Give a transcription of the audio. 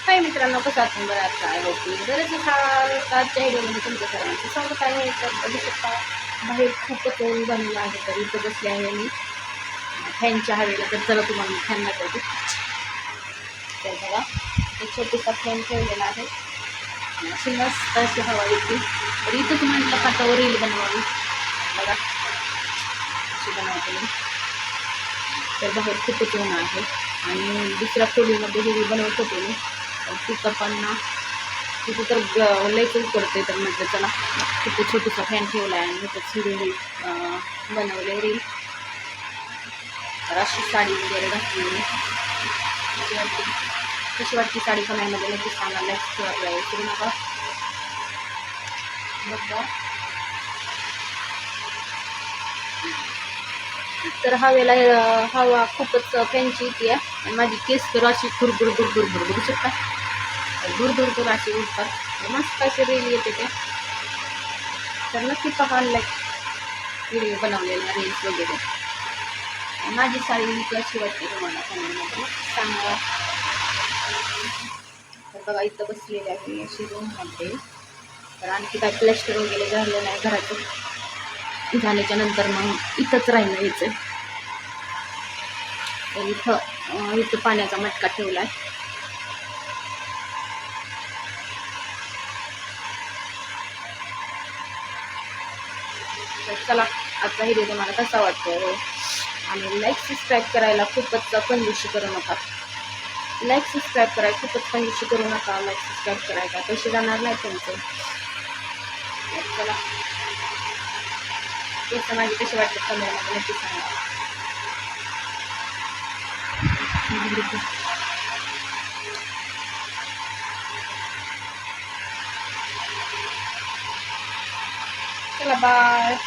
हाय मित्रांनो, कसं आपण बरं काय होती बरेच आजच्या व्हिडिओमध्ये तुमच्या सर्वांचं स्वागत आहे. तर बघू शकता बाहेर खूपच ऊन बनलेलं आहे. तर इथं बसले आहे मी फॅनच्या हवेला. तर चला तुम्हाला मी फॅन दाखवते. तर बघा, एक छोटीसा फॅन ठेवलेला आहे आणि अशी मस्त अशी हवा येते. तर इथंच म्हटलं काटावर रील बनवावी. बघा अशी बनवते मी. तर बाहेर खूपच ऊन आहे आणि दुसऱ्या खोलीमध्ये हे बनवत होते मी. तिथं पण ना तिथे तर लयच उकडते. तर म्हटलं चला तिथे छोटीसा फॅन ठेवला आहे आणि तिथं व्हिडिओ बनवले रील. तर अशी साडी वगैरे घातली मी. कशी वाटते साडी कमेंटमध्ये नक्की सांगा. लाईक करायला विसरू नका. बघा, तर हवेला हवा खूपच फॅनची येते आणि माझी केस तर अशी खुरबुर गुरबुर बघू शकता. दूर अशी उठतात. मस्त असे रील येते ते. तर नक्की पहा लाईक व्हिडिओ बनवलेला रील्स वगैरे. माझी साडी कशी वाटते तुम्हाला कमेंटमध्ये सांगा. तर बघा, इथं बसलेली आहे अशी रूममध्ये. तर आणखी काय प्लॅस्टर वगैरे झालं नाही घराचं. झाल्याच्या नंतर मग इथंच राहिलं यायचं. तर इथं पाण्याचा मटका ठेवला आहे. तर चला आजचा व्हिडिओ तुम्हाला कसा वाटतो आणि लाईक सबस्क्राईब करायला खूपच कंजूसी करू नका. लाईक सबस्क्राईब करायला खूपच कंजूसी करू नका. लाईक सबस्क्राईब करायला पैसे जाणार नाही तुमचं. चला केस माझी कशी वाटते कमेंटमध्ये नक्की सांगा. चला बाय.